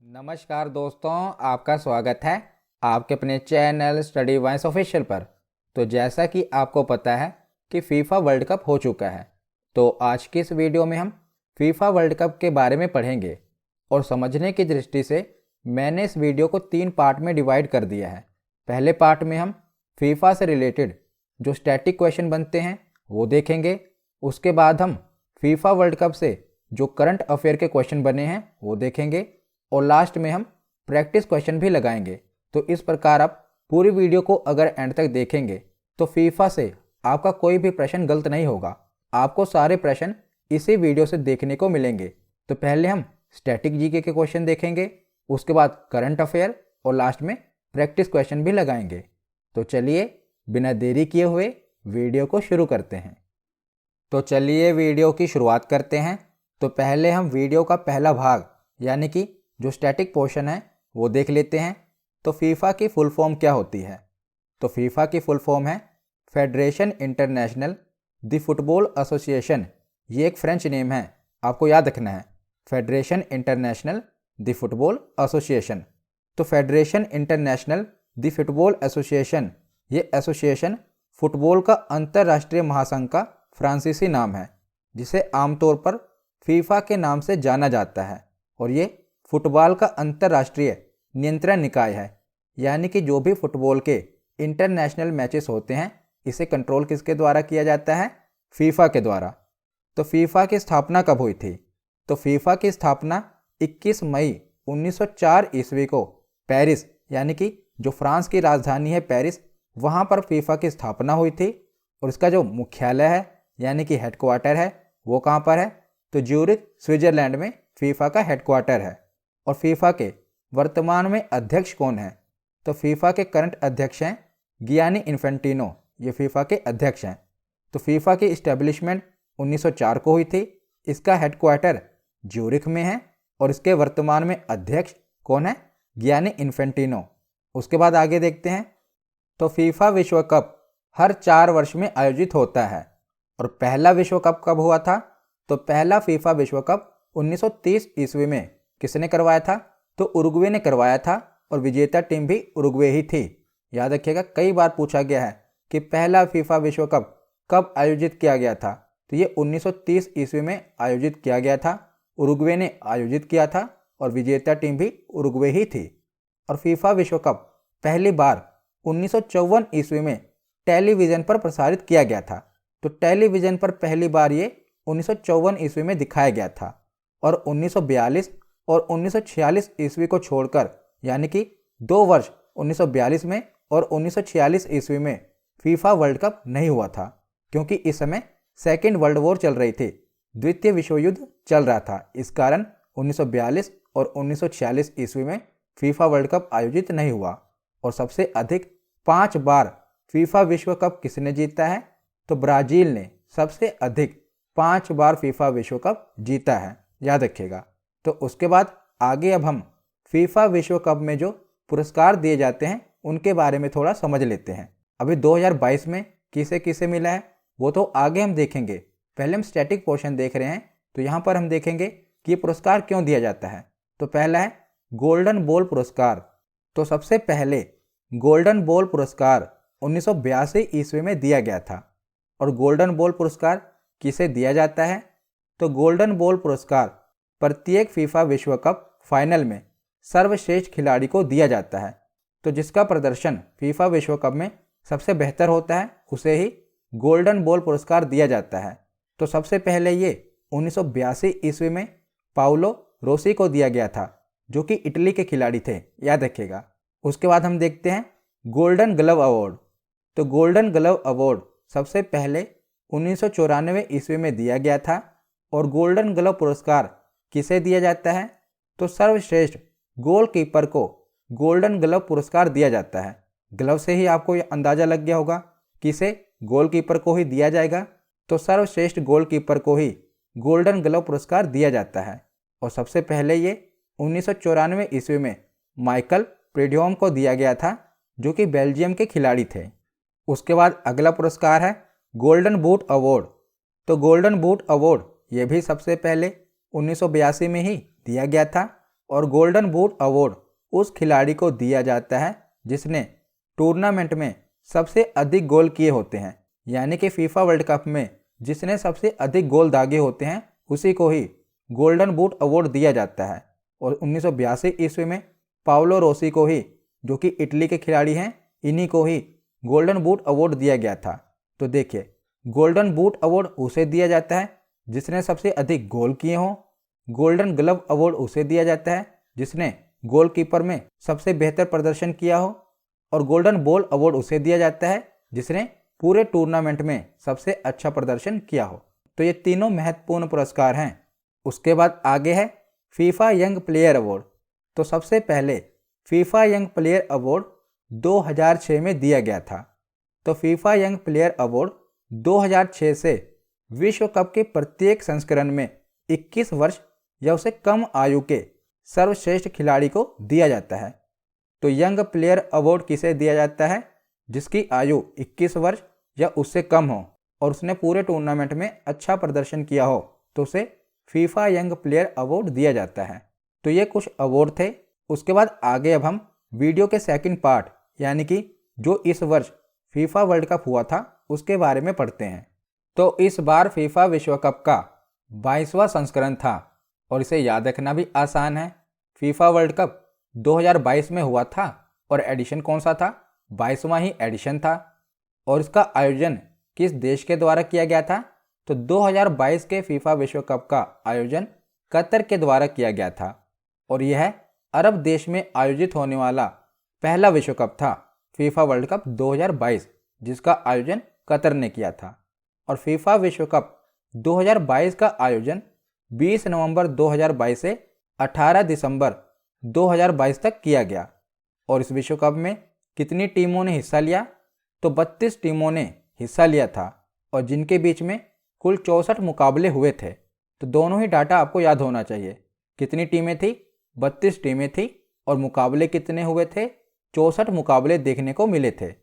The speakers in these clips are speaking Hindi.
नमस्कार दोस्तों, आपका स्वागत है आपके अपने चैनल स्टडी वाइंस ऑफिशियल पर। तो जैसा कि आपको पता है कि फीफा वर्ल्ड कप हो चुका है, तो आज की इस वीडियो में हम फीफा वर्ल्ड कप के बारे में पढ़ेंगे। और समझने की दृष्टि से मैंने इस वीडियो को 3 पार्ट में डिवाइड कर दिया है। पहले पार्ट में हम फीफा से रिलेटेड जो स्टैटिक क्वेश्चन बनते हैं वो देखेंगे। उसके बाद हम फीफा वर्ल्ड कप से जो करंट अफेयर के क्वेश्चन बने हैं वो देखेंगे। और लास्ट में हम प्रैक्टिस क्वेश्चन भी लगाएंगे। तो इस प्रकार आप पूरी वीडियो को अगर एंड तक देखेंगे तो फीफा से आपका कोई भी प्रश्न गलत नहीं होगा। आपको सारे प्रश्न इसी वीडियो से देखने को मिलेंगे। तो पहले हम स्टैटिक जीके के क्वेश्चन देखेंगे, उसके बाद करंट अफेयर और लास्ट में प्रैक्टिस क्वेश्चन भी लगाएंगे। तो चलिए बिना देरी किए हुए वीडियो को शुरू करते हैं। तो चलिए वीडियो की शुरुआत करते हैं। तो पहले हम वीडियो का पहला भाग यानी कि जो स्टैटिक पोर्शन है वो देख लेते हैं। तो फीफा की फुल फॉर्म क्या होती है? तो फीफा की फुल फॉर्म है federation international the football association. ये एक फ्रेंच नेम है, आपको याद रखना है, federation international the football association. तो federation international the football association, ये एसोसिएशन फुटबॉल का अंतर्राष्ट्रीय महासंघ का फ्रांसीसी नाम है, जिसे आमतौर पर फीफा के नाम से जाना जाता है। और ये फुटबॉल का अंतर्राष्ट्रीय नियंत्रण निकाय है, यानी कि जो भी फुटबॉल के इंटरनेशनल मैचेस होते हैं इसे कंट्रोल किसके द्वारा किया जाता है? फीफा के द्वारा। तो फीफा की स्थापना कब हुई थी? तो फीफा की स्थापना 21 मई 1904 ईस्वी को पेरिस, यानी कि जो फ्रांस की राजधानी है पेरिस, वहाँ पर फीफा की स्थापना हुई थी। और इसका जो मुख्यालय है यानी कि हेडक्वार्टर है वो कहाँ पर है? तो ज्यूरिख स्विट्जरलैंड में फीफा का हेडक्वार्टर है। और फीफा के वर्तमान में अध्यक्ष कौन है? तो फीफा के करंट अध्यक्ष हैं गियानी इन्फेंटिनो, ये फीफा के अध्यक्ष हैं। तो फीफा की इस्टेब्लिशमेंट 1904 को हुई थी। इसका हेडक्वार्टर ज्यूरिख में है और इसके वर्तमान में अध्यक्ष कौन है? Gianni Infantino. उसके बाद आगे देखते हैं। तो फीफा विश्व कप हर 4 वर्ष में आयोजित होता है। और पहला विश्व कप कब हुआ था? तो पहला फीफा विश्व कप 1930 ईस्वी में किसने करवाया था? तो उरुग्वे ने करवाया था और विजेता टीम भी उरुग्वे ही थी। याद रखिएगा, कई बार पूछा गया है कि पहला फीफा विश्व कप कब आयोजित किया गया था। तो ये 1930 ईस्वी में आयोजित किया गया था। उरुग्वे ने आयोजित किया था और विजेता टीम भी उरुग्वे ही थी। और फीफा विश्व कप पहली बार 1954 ईस्वी में टेलीविज़न पर प्रसारित किया गया था। तो टेलीविज़न पर पहली बार ये 1954 ईस्वी में दिखाया गया था। और 1942 और 1946 ईस्वी को छोड़कर, यानी कि 2 वर्ष 1942 में और 1946 ईस्वी में फीफा वर्ल्ड कप नहीं हुआ था, क्योंकि इस समय सेकेंड वर्ल्ड वॉर चल रही थी, द्वितीय विश्व युद्ध चल रहा था। इस कारण 1942 और 1946 ईस्वी में फीफा वर्ल्ड कप आयोजित नहीं हुआ। और सबसे अधिक 5 बार फीफा विश्व कप किसने जीता है? तो ब्राज़ील ने सबसे अधिक 5 बार फीफा विश्व कप जीता है, याद रखिएगा। तो उसके बाद आगे अब हम फीफा विश्व कप में जो पुरस्कार दिए जाते हैं उनके बारे में थोड़ा समझ लेते हैं। अभी 2022 में किसे किसे मिला है वो तो आगे हम देखेंगे। पहले हम स्टैटिक पोर्शन देख रहे हैं। तो यहाँ पर हम देखेंगे कि ये पुरस्कार क्यों दिया जाता है। तो पहला है गोल्डन बॉल पुरस्कार। तो सबसे पहले गोल्डन बॉल पुरस्कार 1982 ईस्वी में दिया गया था। और गोल्डन बॉल पुरस्कार किसे दिया जाता है? तो गोल्डन बॉल पुरस्कार प्रत्येक फीफा विश्व कप फाइनल में सर्वश्रेष्ठ खिलाड़ी को दिया जाता है। तो जिसका प्रदर्शन फीफा विश्व कप में सबसे बेहतर होता है उसे ही गोल्डन बॉल पुरस्कार दिया जाता है। तो सबसे पहले ये 1982 ईस्वी में पाउलो रोसी को दिया गया था, जो कि इटली के खिलाड़ी थे, याद रखिएगा। उसके बाद हम देखते हैं गोल्डन ग्लव अवार्ड। तो गोल्डन ग्लव अवार्ड सबसे पहले 1994 ईस्वी में दिया गया था। और गोल्डन ग्लव पुरस्कार किसे दिया जाता है? तो सर्वश्रेष्ठ गोलकीपर को गोल्डन ग्लव पुरस्कार दिया जाता है। ग्लव से ही आपको ये अंदाज़ा लग गया होगा कि इसे गोलकीपर को ही दिया जाएगा। तो सर्वश्रेष्ठ गोलकीपर को ही गोल्डन ग्लव पुरस्कार दिया जाता है। और सबसे पहले ये 1994 ईस्वी में माइकल प्रीडियोम को दिया गया था, जो कि बेल्जियम के खिलाड़ी थे। उसके बाद अगला पुरस्कार है गोल्डन बूट अवार्ड। तो गोल्डन बूट अवार्ड ये भी सबसे पहले 1982 में ही दिया गया था। और गोल्डन बूट अवार्ड उस खिलाड़ी को दिया जाता है जिसने टूर्नामेंट में सबसे अधिक गोल किए होते हैं। यानी कि फीफा वर्ल्ड कप में जिसने सबसे अधिक गोल दागे होते हैं उसी को ही गोल्डन बूट अवार्ड दिया जाता है। और 1982 ईस्वी में पाओलो रोसी को ही, जो कि इटली के खिलाड़ी हैं, इन्हीं को ही गोल्डन बूट अवार्ड दिया गया था। तो देखिए, गोल्डन बूट अवार्ड उसे दिया जाता है जिसने सबसे अधिक गोल किए हों, गोल्डन ग्लव अवार्ड उसे दिया जाता है जिसने गोलकीपर में सबसे बेहतर प्रदर्शन किया हो, और गोल्डन बॉल अवार्ड उसे दिया जाता है जिसने पूरे टूर्नामेंट में सबसे अच्छा प्रदर्शन किया हो। तो ये तीनों महत्वपूर्ण पुरस्कार हैं। उसके बाद आगे है फीफा यंग प्लेयर अवार्ड। तो सबसे पहले फीफा यंग प्लेयर अवार्ड 2006 में दिया गया था। तो फीफा यंग प्लेयर अवार्ड 2006 से विश्व कप के प्रत्येक संस्करण में 21 वर्ष या उससे कम आयु के सर्वश्रेष्ठ खिलाड़ी को दिया जाता है। तो यंग प्लेयर अवार्ड किसे दिया जाता है? जिसकी आयु 21 वर्ष या उससे कम हो और उसने पूरे टूर्नामेंट में अच्छा प्रदर्शन किया हो, तो उसे फीफा यंग प्लेयर अवार्ड दिया जाता है। तो ये कुछ अवार्ड थे। उसके बाद आगे अब हम वीडियो के सेकंड पार्ट, यानी कि जो इस वर्ष फीफा वर्ल्ड कप हुआ था, उसके बारे में पढ़ते हैं। तो इस बार फीफा विश्व कप का 22वां संस्करण था और इसे याद रखना भी आसान है। फीफा वर्ल्ड कप 2022 में हुआ था और एडिशन कौन सा था? 22वां ही एडिशन था। और इसका आयोजन किस देश के द्वारा किया गया था? तो 2022 के फीफा विश्व कप का आयोजन कतर के द्वारा किया गया था और यह अरब देश में आयोजित होने वाला पहला विश्व कप था, फीफा वर्ल्ड कप 2022, जिसका आयोजन कतर ने किया था। और फीफा विश्व कप 2022 का आयोजन 20 नवंबर 2022 से 18 दिसंबर 2022 तक किया गया। और इस विश्व कप में कितनी टीमों ने हिस्सा लिया? तो 32 टीमों ने हिस्सा लिया था और जिनके बीच में कुल 64 मुकाबले हुए थे। तो दोनों ही डाटा आपको याद होना चाहिए। कितनी टीमें थी? 32 टीमें थी और मुकाबले कितने हुए थे? 64 मुकाबले देखने को मिले थे।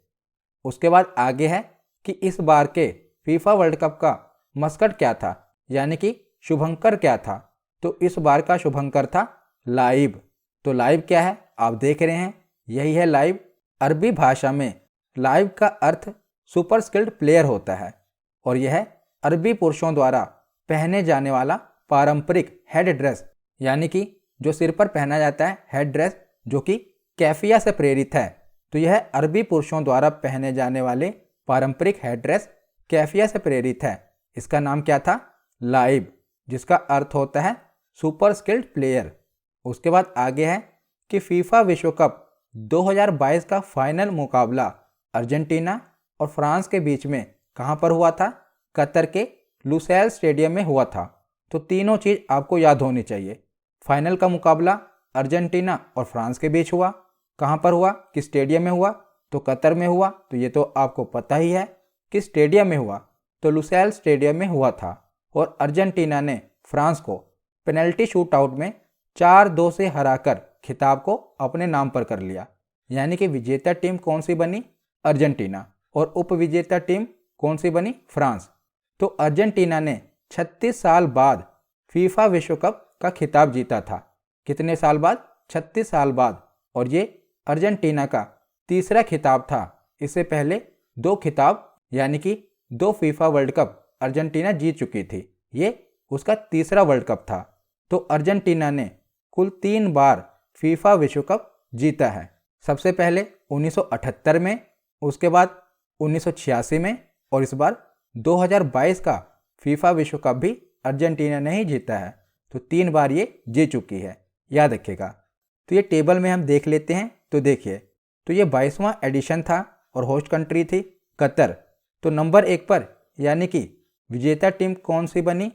उसके बाद आगे है कि इस बार के फीफा वर्ल्ड कप का मस्कट क्या था, यानी कि शुभंकर क्या था? तो इस बार का शुभंकर था लाइव। तो लाइव क्या है? आप देख रहे हैं, यही है लाइव। अरबी भाषा में लाइव का अर्थ सुपर स्किल्ड प्लेयर होता है और यह अरबी पुरुषों द्वारा पहने जाने वाला पारंपरिक हेड ड्रेस, यानी कि जो सिर पर पहना जाता है हेड ड्रेस, जो कि कैफिया से प्रेरित है। तो यह अरबी पुरुषों द्वारा पहने जाने वाले पारंपरिक हेड ड्रेस कैफिया से प्रेरित है। इसका नाम क्या था? लाइव, जिसका अर्थ होता है सुपर स्किल्ड प्लेयर। उसके बाद आगे है कि फीफा विश्व कप 2022 का फाइनल मुकाबला अर्जेंटीना और फ्रांस के बीच में कहां पर हुआ था? कतर के लुसैल स्टेडियम में हुआ था। तो तीनों चीज़ आपको याद होनी चाहिए। फाइनल का मुकाबला अर्जेंटीना और फ्रांस के बीच हुआ। कहां पर हुआ? किस स्टेडियम में हुआ? तो कतर में हुआ। तो ये तो आपको पता ही है। किस स्टेडियम में हुआ? तो लुसैल स्टेडियम में हुआ था। और अर्जेंटीना ने फ्रांस को पेनल्टी शूट आउट में 4-2 से हराकर खिताब को अपने नाम पर कर लिया। यानी कि विजेता टीम कौन सी बनी? अर्जेंटीना। और उपविजेता टीम कौन सी बनी? फ्रांस। तो अर्जेंटीना ने 36 साल बाद फीफा विश्व कप का खिताब जीता था। कितने साल बाद? 36 साल बाद। और ये अर्जेंटीना का तीसरा खिताब था। इससे पहले 2 खिताब, यानी कि 2 फीफा वर्ल्ड कप अर्जेंटीना जीत चुकी थी। ये उसका तीसरा वर्ल्ड कप था। तो अर्जेंटीना ने कुल 3 बार फीफा विश्व कप जीता है। सबसे पहले 1978 में, उसके बाद 1986 में और इस बार 2022 का फीफा विश्व कप भी अर्जेंटीना ने ही जीता है। तो 3 बार ये जीत चुकी है, याद रखिएगा। तो ये टेबल में हम देख लेते हैं। तो देखिए, तो ये 22वां एडिशन था और होस्ट कंट्री थी कतर। तो नंबर 1 पर, यानी कि विजेता टीम कौन सी बनी?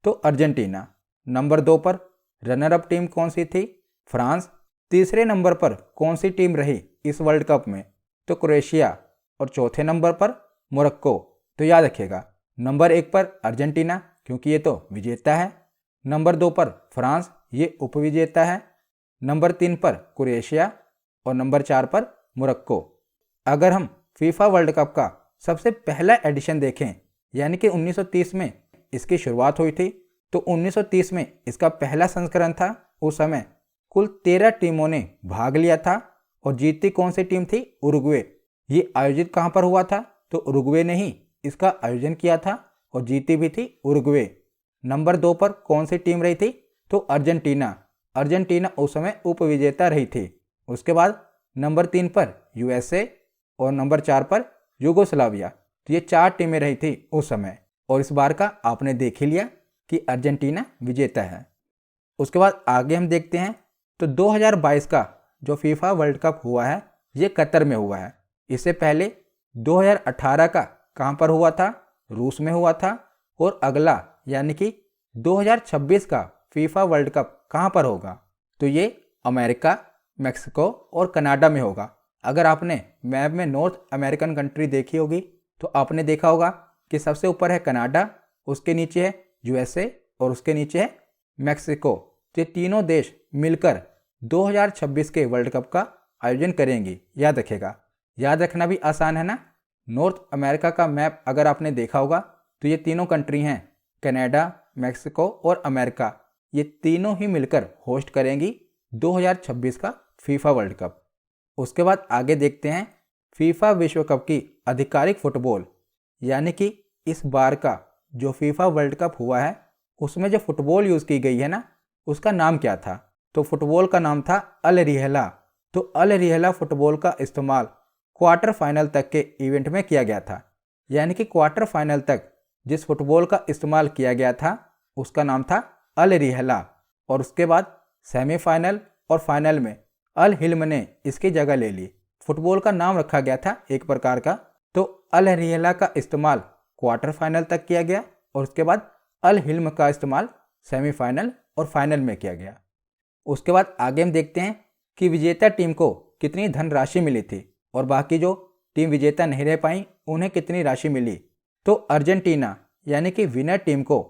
तो अर्जेंटीना। नंबर 2 पर रनर अप टीम कौन सी थी? फ्रांस। तीसरे नंबर पर कौन सी टीम रही इस वर्ल्ड कप में? तो क्रोएशिया। और चौथे नंबर पर मोरक्को। तो याद रखिएगा, नंबर 1 पर अर्जेंटीना, क्योंकि ये तो विजेता है। नंबर 2 पर फ्रांस, ये उपविजेता है। नंबर 3 पर क्रोएशिया और नंबर 4 पर मोरक्को। अगर हम फीफा वर्ल्ड कप का सबसे पहला एडिशन देखें, यानी कि 1930 में इसकी शुरुआत हुई थी। तो 1930 में इसका पहला संस्करण था। उस समय कुल 13 टीमों ने भाग लिया था और जीती कौन सी टीम थी? उरुग्वे। ये आयोजित कहाँ पर हुआ था? तो उरुग्वे ने ही इसका आयोजन किया था और जीती भी थी उरुग्वे। नंबर 2 पर कौन सी टीम रही थी? तो अर्जेंटीना। अर्जेंटीना उस समय उपविजेता रही थी। उसके बाद नंबर 3 पर यूएसए और नंबर 4 पर यूगोस्लाविया। तो ये 4 टीमें रही थी उस समय और इस बार का आपने देख ही लिया कि अर्जेंटीना विजेता है। उसके बाद आगे हम देखते हैं तो 2022 का जो फीफा वर्ल्ड कप हुआ है ये कतर में हुआ है। इससे पहले 2018 का कहाँ पर हुआ था? रूस में हुआ था। और अगला यानी कि 2026 का फीफा वर्ल्ड कप कहाँ पर होगा? तो ये अमेरिका, मेक्सिको और कनाडा में होगा। अगर आपने मैप में नॉर्थ अमेरिकन कंट्री देखी होगी तो आपने देखा होगा कि सबसे ऊपर है कनाडा, उसके नीचे है यूएसए और उसके नीचे है मेक्सिको। तो ये तीनों देश मिलकर 2026 के वर्ल्ड कप का आयोजन करेंगी। याद रखेगा, याद रखना भी आसान है ना। नॉर्थ अमेरिका का मैप अगर आपने देखा होगा तो ये तीनों कंट्री हैं, कनाडा, मेक्सिको और अमेरिका। ये तीनों ही मिलकर होस्ट करेंगी 2026 का फीफा वर्ल्ड कप। उसके बाद आगे देखते हैं फीफा विश्व कप की आधिकारिक फुटबॉल, यानी कि इस बार का जो फीफा वर्ल्ड कप हुआ है उसमें जो फुटबॉल यूज़ की गई है ना उसका नाम क्या था? तो फुटबॉल का नाम था अल रिहला। तो अल रिहला फुटबॉल का इस्तेमाल क्वार्टर फाइनल तक के इवेंट में किया गया था। यानी कि क्वार्टर फाइनल तक जिस फुटबॉल का इस्तेमाल किया गया था उसका नाम था अल रिहला। और उसके बाद सेमीफाइनल और फाइनल में अल हिल्म ने इसकी जगह ले ली। फुटबॉल का नाम रखा गया था एक प्रकार का। तो अल रिहला का इस्तेमाल क्वार्टर फाइनल तक किया गया और उसके बाद अल हिल्म का इस्तेमाल सेमीफाइनल और फाइनल में किया गया। उसके बाद आगे हम देखते हैं कि विजेता टीम को कितनी धनराशि मिली थी और बाकी जो टीम विजेता नहीं रह पाई उन्हें कितनी राशि मिली। तो अर्जेंटीना यानी कि विनर टीम को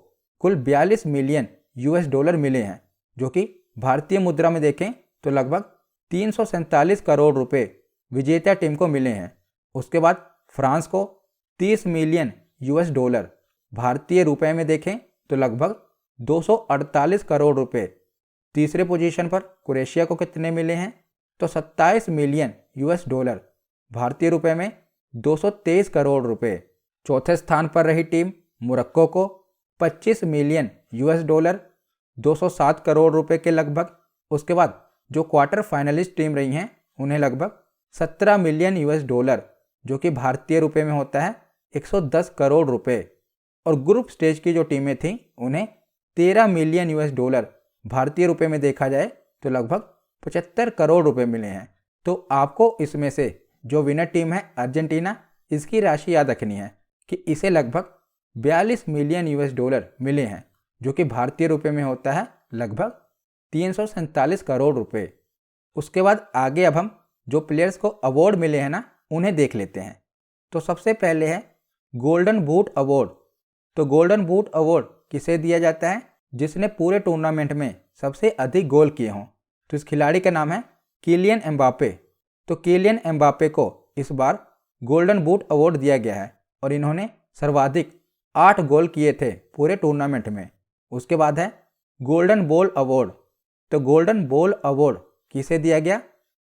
कुल 42 मिलियन यूएस डॉलर मिले हैं, जो कि भारतीय मुद्रा में देखें तो लगभग 347 करोड़ रुपए विजेता टीम को मिले हैं। उसके बाद फ्रांस को 30 मिलियन यूएस डॉलर, भारतीय रुपए में देखें तो लगभग 248 करोड़ रुपए। तीसरे पोजीशन पर क्रोएशिया को कितने मिले हैं? तो 27 मिलियन यूएस डॉलर, भारतीय रुपए में 223 करोड़ रुपए। चौथे स्थान पर रही टीम मोरक्को को 25 मिलियन यूएस डॉलर, 207 करोड़ रुपए के लगभग। उसके बाद जो क्वार्टर फाइनलिस्ट टीम रही हैं उन्हें लगभग 17 मिलियन यूएस डॉलर, जो कि भारतीय रुपए में होता है 110 करोड़ रुपए। और ग्रुप स्टेज की जो टीमें थीं उन्हें 13 मिलियन यूएस डॉलर, भारतीय रुपए में देखा जाए तो लगभग 75 करोड़ रुपए मिले हैं। तो आपको इसमें से जो विनर टीम है अर्जेंटीना, इसकी राशि याद रखनी है कि इसे लगभग 42 मिलियन यूएस डॉलर मिले हैं, जो कि भारतीय रुपए में होता है लगभग 347 करोड़ रुपए। उसके बाद आगे अब हम जो प्लेयर्स को अवार्ड मिले हैं ना उन्हें देख लेते हैं। तो सबसे पहले है गोल्डन बूट अवार्ड। तो गोल्डन बूट अवार्ड किसे दिया जाता है? जिसने पूरे टूर्नामेंट में सबसे अधिक गोल किए हों। तो इस खिलाड़ी का नाम है किलियन एम्बापे। तो किलियन एम्बापे को इस बार गोल्डन बूट अवार्ड दिया गया है और इन्होंने सर्वाधिक 8 गोल किए थे पूरे टूर्नामेंट में। उसके बाद है गोल्डन बॉल अवार्ड। तो गोल्डन बॉल अवार्ड किसे दिया गया?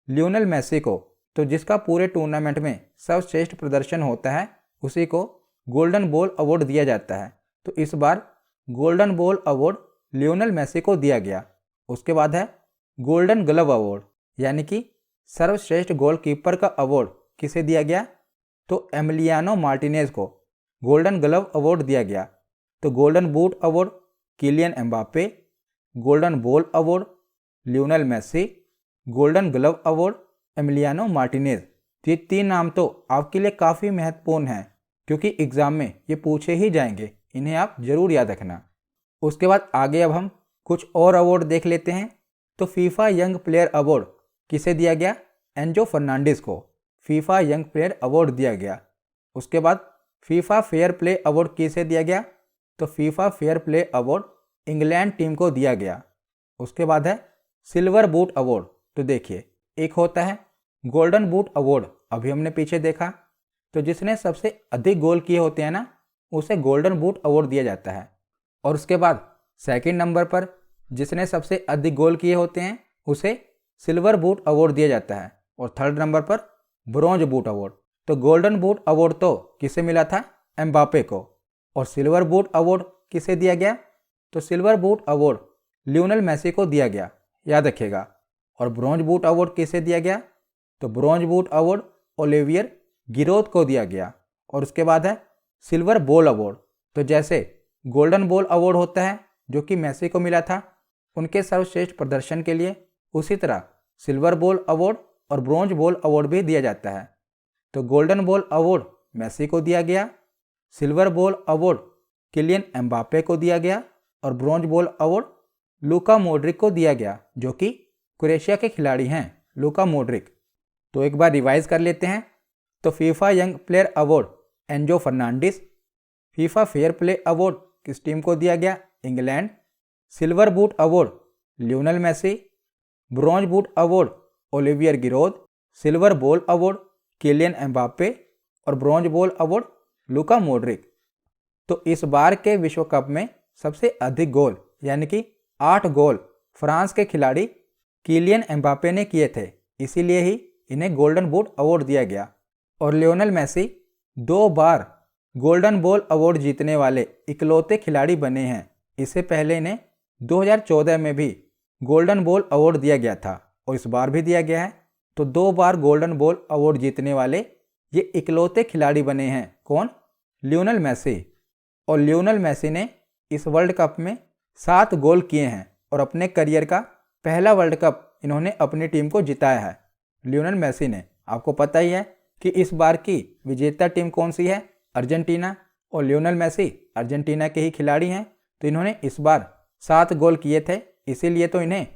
लियोनेल मेसी को। तो जिसका पूरे टूर्नामेंट में सर्वश्रेष्ठ प्रदर्शन होता है उसी को गोल्डन बॉल अवार्ड दिया जाता है। तो इस बार golden ball award Lionel Messi को दिया गया। उसके बाद है गोल्डन ग्लव अवार्ड, यानी कि सर्वश्रेष्ठ गोलकीपर का अवार्ड किसे दिया गया? तो एमिलियानो मार्टिनेज को गोल्डन ग्लव अवार्ड दिया गया। तो golden boot award Kylian Mbappe, golden ball award Lionel Messi, golden glove award Emiliano Martinez. तो ये 3 नाम तो आपके लिए काफ़ी महत्वपूर्ण हैं क्योंकि एग्ज़ाम में ये पूछे ही जाएंगे, इन्हें आप ज़रूर याद रखना। उसके बाद आगे अब हम कुछ और अवार्ड देख लेते हैं। तो फीफा यंग प्लेयर अवार्ड किसे दिया गया? एंजो फर्नांडिस को फीफा यंग प्लेयर अवार्ड दिया गया। उसके बाद फीफा फेयर प्ले अवार्ड किसे दिया गया? तो FIFA fair play award England team को दिया गया। उसके बाद है सिल्वर बूट अवार्ड। तो देखिए, एक होता है गोल्डन बूट अवार्ड, अभी हमने पीछे देखा। तो जिसने सबसे अधिक गोल किए होते हैं ना उसे गोल्डन बूट अवार्ड दिया जाता है। और उसके बाद सेकंड नंबर पर जिसने सबसे अधिक गोल किए होते हैं उसे सिल्वर बूट अवार्ड दिया जाता है और थर्ड नंबर पर ब्रॉन्ज बूट अवार्ड। तो गोल्डन बूट अवार्ड तो किसे मिला था? एम्बापे को। और सिल्वर बूट अवार्ड किसे दिया गया? तो silver boot award Lionel Messi को दिया गया, याद रखिएगा। और ब्रॉन्ज बूट अवार्ड किसे दिया गया? तो ब्रॉन्ज बूट अवार्ड ओलिवियर गिरोद को दिया गया। और उसके बाद है सिल्वर बॉल अवार्ड। तो जैसे गोल्डन बॉल अवार्ड होता है जो कि मेसी को मिला था उनके सर्वश्रेष्ठ प्रदर्शन के लिए, उसी तरह सिल्वर बॉल अवार्ड और ब्रॉन्ज बॉल अवार्ड भी दिया जाता है। तो गोल्डन बॉल अवार्ड मेसी को दिया गया, silver ball award Kylian Mbappe को दिया गया और bronze ball award Luka Modric को दिया गया, जो कि क्रोएशिया के खिलाड़ी हैं, लूका मॉड्रिक। तो एक बार रिवाइज कर लेते हैं। तो FIFA young player award Enzo Fernandez, FIFA fair play award किस टीम को दिया गया? England, silver boot award Lionel Messi, bronze boot award Olivier Giroud, silver ball award Kylian Mbappe और bronze ball award Luka Modric. तो इस बार के विश्व कप में सबसे अधिक गोल यानी कि 8 गोल फ्रांस के खिलाड़ी किलियन एम्बापे ने किए थे, इसीलिए ही इन्हें गोल्डन बूट अवार्ड दिया गया। और लियोनेल मेसी 2 बार गोल्डन बॉल अवार्ड जीतने वाले इकलौते खिलाड़ी बने हैं। इससे पहले इन्हें 2014 में भी गोल्डन बॉल अवार्ड दिया गया था और इस बार भी दिया गया है। तो 2 बार गोल्डन बॉल अवार्ड जीतने वाले ये इकलौते खिलाड़ी बने हैं। कौन? Lionel Messi. और लियोनेल मेसी ने इस वर्ल्ड कप में 7 गोल किए हैं और अपने करियर का पहला वर्ल्ड कप इन्होंने अपनी टीम को जिताया है, लियोनेल मेसी ने। आपको पता ही है कि इस बार की विजेता टीम कौन सी है? अर्जेंटीना। और लियोनेल मेसी अर्जेंटीना के ही खिलाड़ी हैं, तो इन्होंने इस बार 7 गोल किए थे, इसीलिए तो इन्हें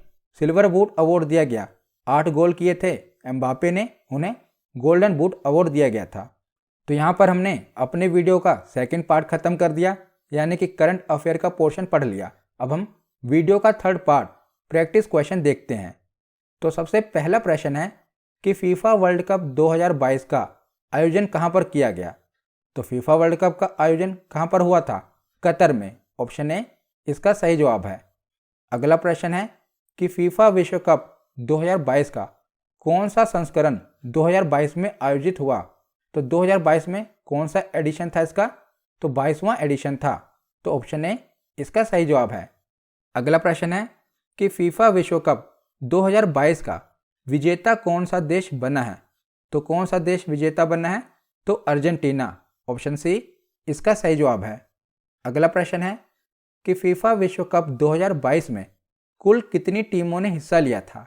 सिल्वर बूट अवार्ड दिया गया। 8 गोल किए थे एम्बापे ने, उन्हें गोल्डन बूट अवार्ड दिया गया था। तो यहाँ पर हमने अपने वीडियो का सेकंड पार्ट खत्म कर दिया, यानी कि करंट अफेयर का पोर्शन पढ़ लिया। अब हम वीडियो का थर्ड पार्ट प्रैक्टिस क्वेश्चन देखते हैं। तो सबसे पहला प्रश्न है कि फीफा वर्ल्ड कप 2022 का आयोजन कहाँ पर किया गया? तो फीफा वर्ल्ड कप का आयोजन कहाँ पर हुआ था? कतर में। ऑप्शन ए इसका सही जवाब है। अगला प्रश्न है कि फीफा विश्व कप 2022 का कौन सा संस्करण 2022 में आयोजित हुआ? तो 2022 में कौन सा एडिशन था इसका? तो 22वां एडिशन था। तो ऑप्शन ए इसका सही जवाब है। अगला प्रश्न है कि फीफा विश्व कप 2022 का विजेता कौन सा देश बना है? तो कौन सा देश विजेता बना है? तो अर्जेंटीना। ऑप्शन सी इसका सही जवाब है। अगला प्रश्न है कि फीफा विश्व कप 2022 में कुल कितनी टीमों ने हिस्सा लिया था?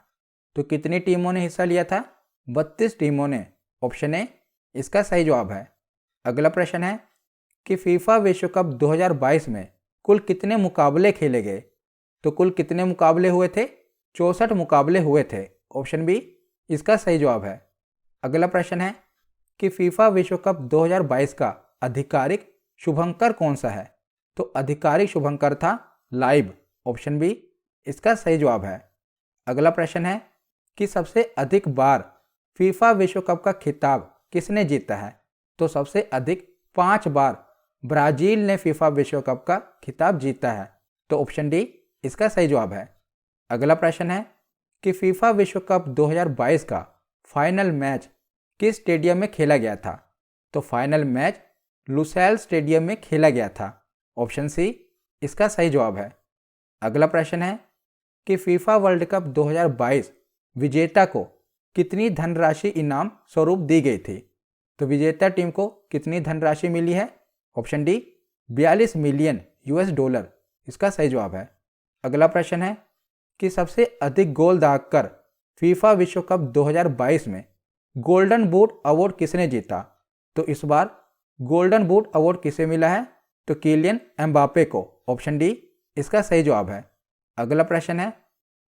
तो कितनी टीमों ने हिस्सा लिया था? 32 टीमों ने। ऑप्शन ए इसका सही जवाब है। अगला प्रश्न है कि फीफा विश्व कप 2022 में कुल कितने मुकाबले खेले गए? तो कुल कितने मुकाबले हुए थे? 64 मुकाबले हुए थे। ऑप्शन बी इसका सही जवाब है। अगला प्रश्न है कि फीफा विश्व कप 2022 का आधिकारिक शुभंकर कौन सा है? तो आधिकारिक शुभंकर था लाइव। ऑप्शन बी इसका सही जवाब है। अगला प्रश्न है कि सबसे अधिक बार फीफा विश्व कप का खिताब किसने जीता है? तो सबसे अधिक 5 बार ब्राजील ने फीफा विश्व कप का खिताब जीता है। तो ऑप्शन डी इसका सही जवाब है। अगला प्रश्न है कि फीफा विश्व कप 2022 का फाइनल मैच किस स्टेडियम में खेला गया था? तो फाइनल मैच लुसैल स्टेडियम में खेला गया था। ऑप्शन सी इसका सही जवाब है। अगला प्रश्न है कि फीफा वर्ल्ड कप 2022 विजेता को कितनी धनराशि इनाम स्वरूप दी गई थी? तो विजेता टीम को कितनी धनराशि मिली है? Option D 42 million US$। इसका सही जवाब है। अगला प्रश्न है कि सबसे अधिक गोल दागकर फीफा विश्व कप 2022 में गोल्डन बूट अवार्ड किसने जीता? तो इस बार गोल्डन बूट अवार्ड किसे मिला है? तो किलियन एम्बापे को। ऑप्शन डी इसका सही जवाब है। अगला प्रश्न है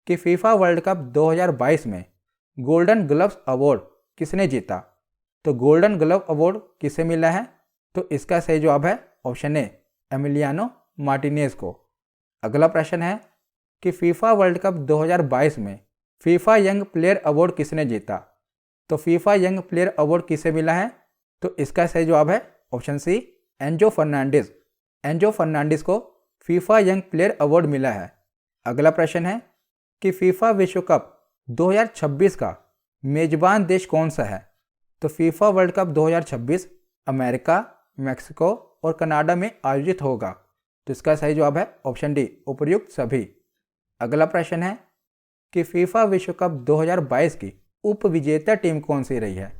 कि फीफा वर्ल्ड कप 2022 में गोल्डन ग्लव्स अवार्ड किसने जीता? तो गोल्डन ग्लव अवार्ड किसे मिला है? तो इसका सही जवाब है ऑप्शन ए एमिलियानो मार्टिनेज को। अगला प्रश्न है कि फीफा वर्ल्ड कप 2022 में फीफा यंग प्लेयर अवार्ड किसने जीता? तो फीफा यंग प्लेयर अवार्ड किसे मिला है? तो इसका सही जवाब है option C Enzo Fernandez. Enzo Fernandez को फीफा यंग प्लेयर अवार्ड मिला है। अगला प्रश्न है कि फीफा विश्व कप 2026 का मेजबान देश कौन सा है? तो FIFA world cup 2026 America, Mexico और कनाडा में आयोजित होगा। तो इसका सही जवाब है ऑप्शन डी, उपर्युक्त सभी। अगला प्रश्न है कि फीफा विश्व कप 2022 की उप विजेता टीम कौन सी रही है?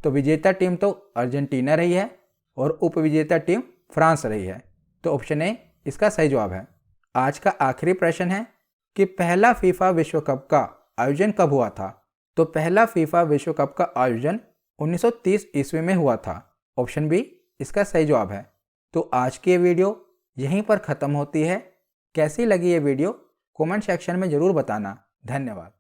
तो विजेता टीम तो अर्जेंटीना रही है और उप विजेता टीम फ्रांस रही है। तो ऑप्शन ए इसका सही जवाब है। आज का आखिरी प्रश्न है कि पहला फीफा विश्व कप का आयोजन कब हुआ था? तो पहला फीफा विश्व कप का आयोजन 1930 ईस्वी में हुआ था। ऑप्शन बी इसका सही जवाब है। तो आज की ये वीडियो यहीं पर ख़त्म होती है। कैसी लगी ये वीडियो कमेंट सेक्शन में ज़रूर बताना। धन्यवाद।